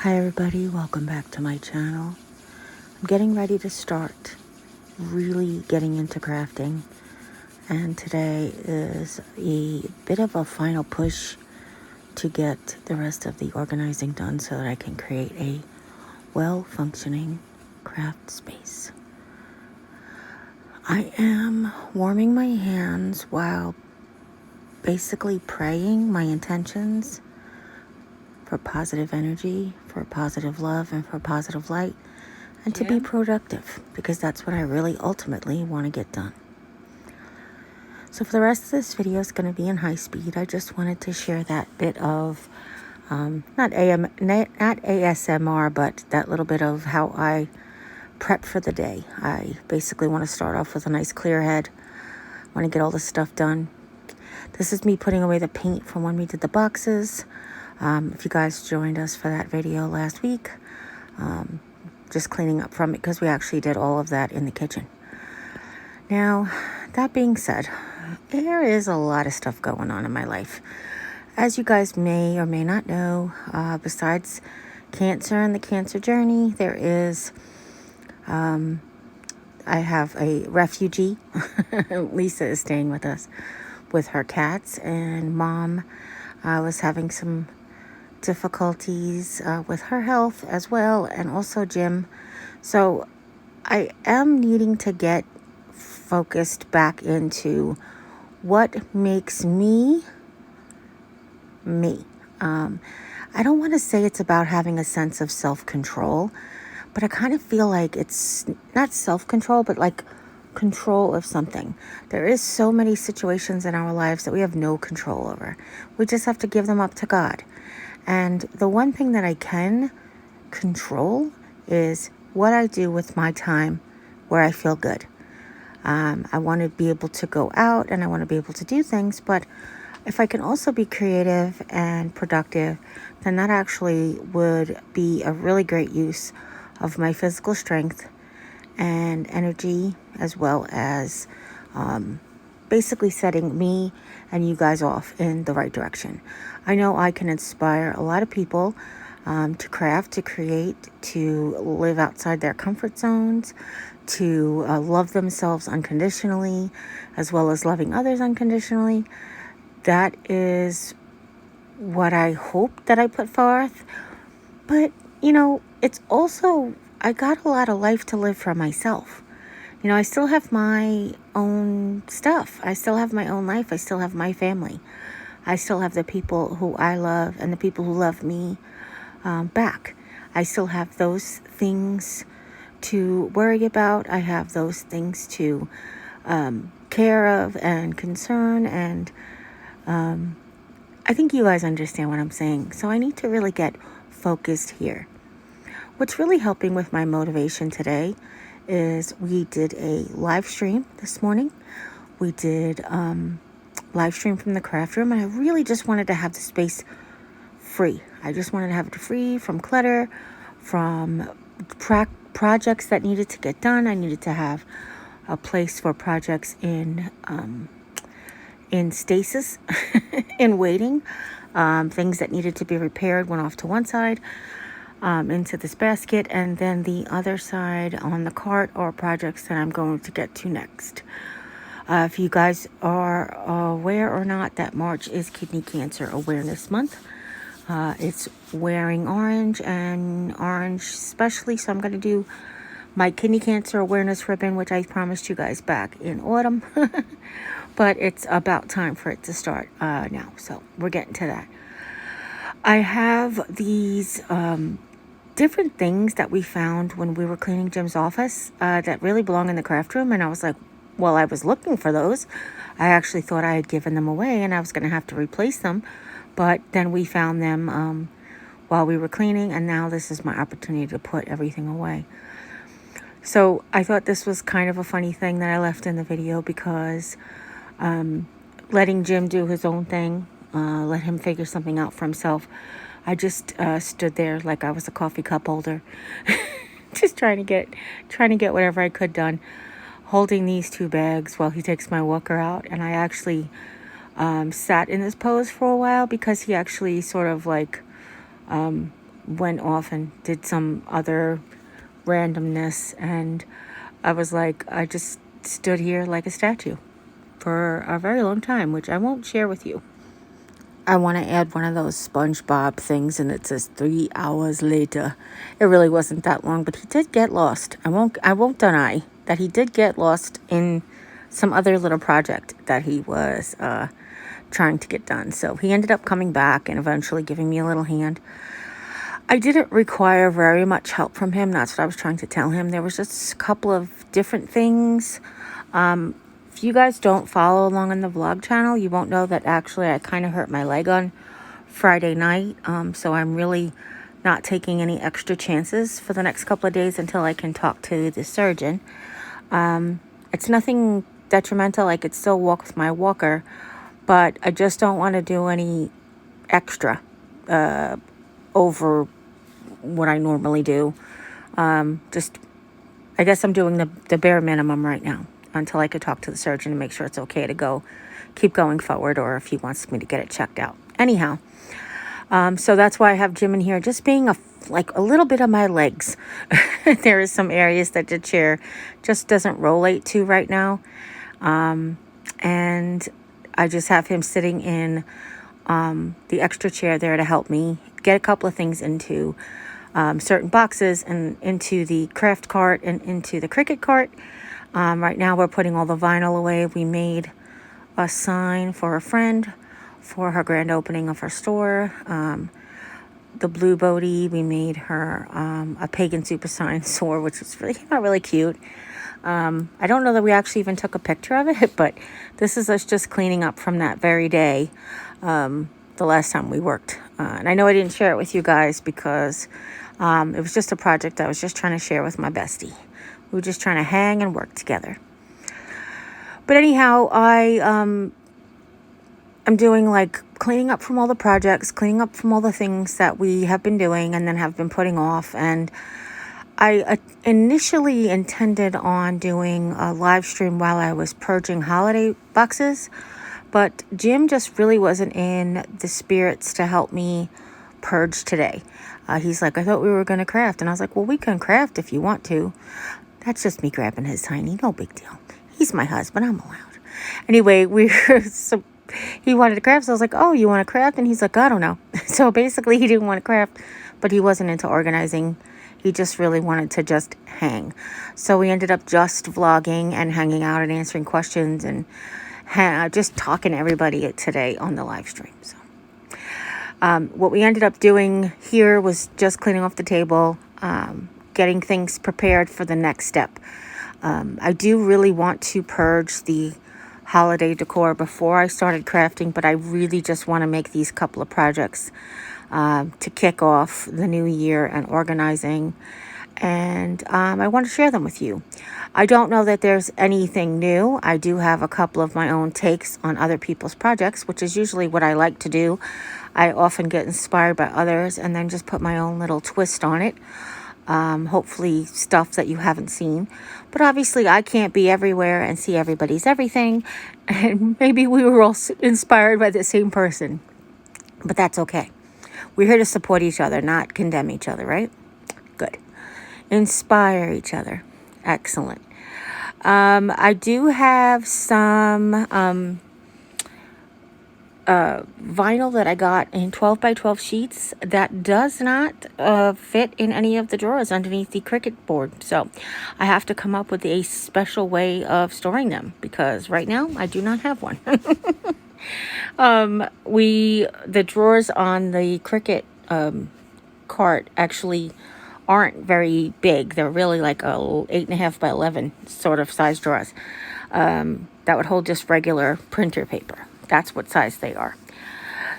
Hi everybody, welcome back to my channel. I'm getting ready to start really getting into crafting, and today is a bit of a final push to get the rest of the organizing done so that I can create a well-functioning craft space. I am warming my hands while basically praying my intentions for positive energy, for positive love, and for positive light, and to be productive, because that's what I really ultimately want to get done. So for the rest of this video, it's going to be in high speed. I just wanted to share that bit of, not ASMR, but that little bit of how I prep for the day. I basically want to start off with a nice clear head. I want to get all this stuff done. This is me putting away the paint from when we did the boxes. If you guys joined us for that video last week, just cleaning up from it because we actually did all of that in the kitchen. Now, that being said, there is a lot of stuff going on in my life. As you guys may or may not know, besides cancer and the cancer journey, there is, I have a refugee. Lisa is staying with us with her cats, and Mom was having some difficulties with her health as well, and also Jim. So I am needing to get focused back into what makes me me. I don't want to say it's about having a sense of self-control, but I kind of feel like it's not self-control, but like control of something. There is so many situations in our lives that we have no control over. We just have to give them up to God. And the one thing that I can control is what I do with my time where I feel good. I want to be able to go out and I want to be able to do things, but if I can also be creative and productive, then that actually would be a really great use of my physical strength and energy, as well as basically setting me and you guys off in the right direction. I know I can inspire a lot of people to craft, to create, to live outside their comfort zones, to love themselves unconditionally, as well as loving others unconditionally. That is what I hope that I put forth. But, it's also, I got a lot of life to live for myself. I still have my own stuff. I still have my own life. I still have my family. I still have the people who I love and the people who love me back. I still have those things to worry about. I have those things to care of and concern. And I think you guys understand what I'm saying. So I need to really get focused here. What's really helping with my motivation today is we did a live stream this morning. We did live stream from the craft room, and I really just wanted to have the space free. I just wanted to have it free from clutter, from projects that needed to get done. I needed to have a place for projects in stasis, in waiting. Things that needed to be repaired went off to one side, into this basket, and then the other side on the cart are projects that I'm going to get to next. If you guys are aware or not that March is Kidney Cancer Awareness Month. It's wearing orange, and orange especially, so I'm going to do my Kidney Cancer Awareness ribbon, which I promised you guys back in autumn. But it's about time for it to start now, so we're getting to that. I have these different things that we found when we were cleaning Jim's office that really belong in the craft room, and I was like, well, I was looking for those. I actually thought I had given them away and I was going to have to replace them, but then we found them while we were cleaning, and now this is my opportunity to put everything away. So I thought this was kind of a funny thing that I left in the video, because letting Jim do his own thing, let him figure something out for himself. I just stood there like I was a coffee cup holder, just trying to get whatever I could done, holding these two bags while he takes my walker out. And I actually sat in this pose for a while because he actually sort of like went off and did some other randomness, and I was like, I just stood here like a statue for a very long time, which I won't share with you. I want to add one of those SpongeBob things, and it says 3 hours later. It really wasn't that long, but he did get lost. I won't deny that he did get lost in some other little project that he was trying to get done. So he ended up coming back and eventually giving me a little hand. I didn't require very much help from him. That's what I was trying to tell him. There was just a couple of different things. If you guys don't follow along on the vlog channel, you won't know that actually I kind of hurt my leg on Friday night. So I'm really not taking any extra chances for the next couple of days until I can talk to the surgeon. It's nothing detrimental. I could still walk with my walker, but I just don't want to do any extra over what I normally do. I guess I'm doing the bare minimum right now until I could talk to the surgeon and make sure it's okay to keep going forward, or if he wants me to get it checked out. Anyhow, so that's why I have Jim in here, just being a little bit of my legs. There is some areas that the chair just doesn't rollate to right now. And I just have him sitting in the extra chair there to help me get a couple of things into certain boxes and into the craft cart and into the Cricut cart. Right now we're putting all the vinyl away. We made a sign for a friend for her grand opening of her store. The blue Bodie, we made her a pagan super sign sword, which was really cute. I don't know that we actually even took a picture of it, but this is us just cleaning up from that very day, the last time we worked. And I know I didn't share it with you guys because it was just a project I was just trying to share with my bestie. We were just trying to hang and work together. But anyhow, I'm doing cleaning up from all the projects, cleaning up from all the things that we have been doing and then have been putting off. And I initially intended on doing a live stream while I was purging holiday boxes, but Jim just really wasn't in the spirits to help me purge today. He's like, I thought we were going to craft. And I was like, well, we can craft if you want to. That's just me grabbing his tiny, no big deal. He's my husband, I'm allowed. Anyway, he wanted to craft, so I was like, oh, you want to craft? And he's like, I don't know. So basically he didn't want to craft, but he wasn't into organizing. He just really wanted to just hang. So we ended up just vlogging and hanging out and answering questions and just talking to everybody today on the live stream. So what we ended up doing here was just cleaning off the table, getting things prepared for the next step. I do really want to purge the holiday decor before I started crafting, but I really just want to make these couple of projects to kick off the new year and organizing, and I want to share them with you. I don't know that there's anything new. I do have a couple of my own takes on other people's projects, which is usually what I like to do. I often get inspired by others and then just put my own little twist on it. Hopefully stuff that you haven't seen. But obviously I can't be everywhere and see everybody's everything. And maybe we were all inspired by the same person. But that's okay. We're here to support each other, not condemn each other, right? Good. Inspire each other. Excellent. I do have some vinyl that I got in 12 by 12 sheets that does not fit in any of the drawers underneath the Cricut board. So I have to come up with a special way of storing them because right now I do not have one. The drawers on the Cricut cart actually aren't very big. They're really like a 8.5 by 11 sort of size drawers that would hold just regular printer paper. That's what size they are.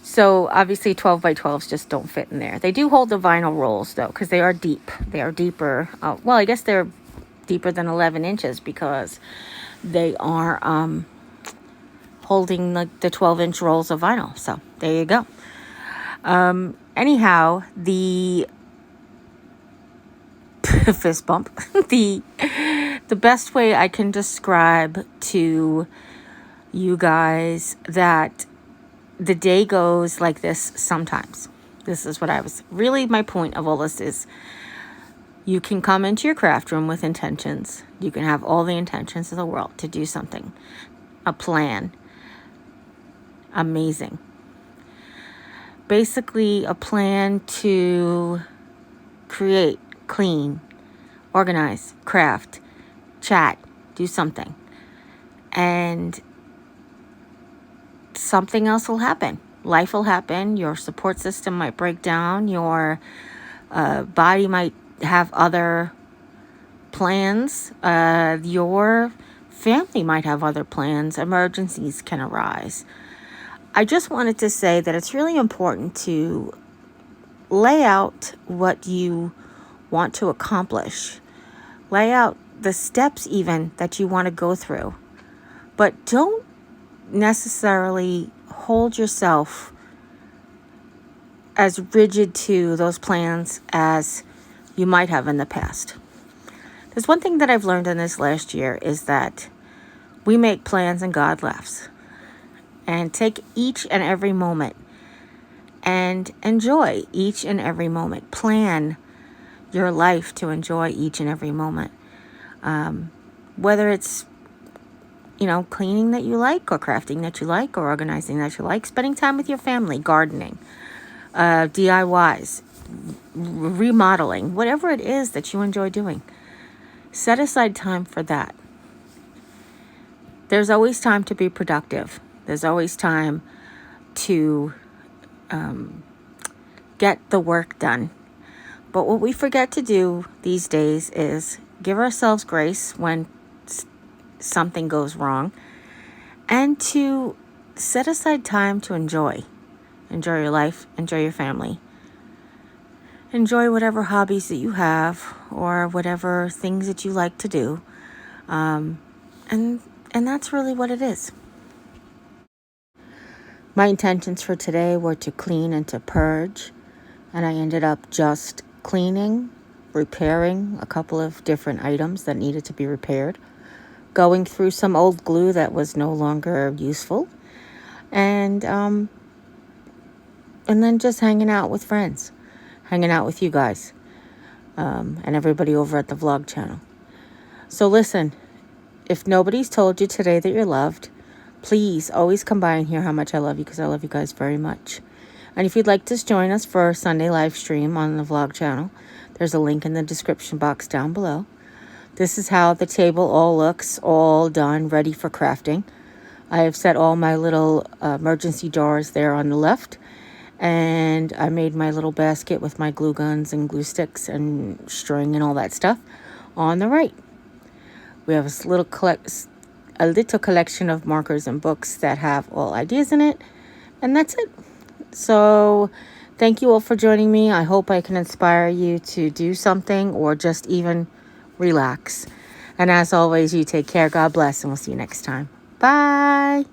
So obviously 12 by 12s just don't fit in there. They do hold the vinyl rolls though, because they are deep. They are deeper. Well, I guess they're deeper than 11 inches because they are holding the 12-inch rolls of vinyl. So there you go. Anyhow, the fist bump. the best way I can describe to you guys that the day goes like this sometimes. This is what I was really, my point of all this is you can come into your craft room with intentions. You can have all the intentions of the world to do something, a plan. Amazing. Basically, a plan to create, clean, organize, craft, chat, do something. And something else will happen. Life will happen. Your support system might break down. Your body might have other plans. Your family might have other plans. Emergencies can arise. I just wanted to say that it's really important to lay out what you want to accomplish. Lay out the steps even that you want to go through. But don't necessarily hold yourself as rigid to those plans as you might have in the past. There's one thing that I've learned in this last year is that we make plans and God laughs. And take each and every moment and enjoy each and every moment. Plan your life to enjoy each and every moment. Whether it's, cleaning that you like, or crafting that you like, or organizing that you like, spending time with your family, gardening, DIYs, remodeling, whatever it is that you enjoy doing. Set aside time for that. There's always time to be productive. There's always time to get the work done. But what we forget to do these days is give ourselves grace when something goes wrong, and to set aside time to enjoy. Enjoy your life, enjoy your family. Enjoy whatever hobbies that you have or whatever things that you like to do. And that's really what it is. My intentions for today were to clean and to purge, and I ended up just cleaning, repairing a couple of different items that needed to be repaired, going through some old glue that was no longer useful, and then just hanging out with friends, hanging out with you guys, and everybody over at the vlog channel. So listen, if nobody's told you today that you're loved, please always come by and hear how much I love you, because I love you guys very much. And if you'd like to join us for our Sunday live stream on the vlog channel, there's a link in the description box down below. This is how the table all looks, all done, ready for crafting. I have set all my little emergency jars there on the left, and I made my little basket with my glue guns and glue sticks and string and all that stuff on the right. We have a little collection of markers and books that have all ideas in it, and that's it. So thank you all for joining me. I hope I can inspire you to do something or just even relax. And as always, you take care. God bless, and we'll see you next time. Bye.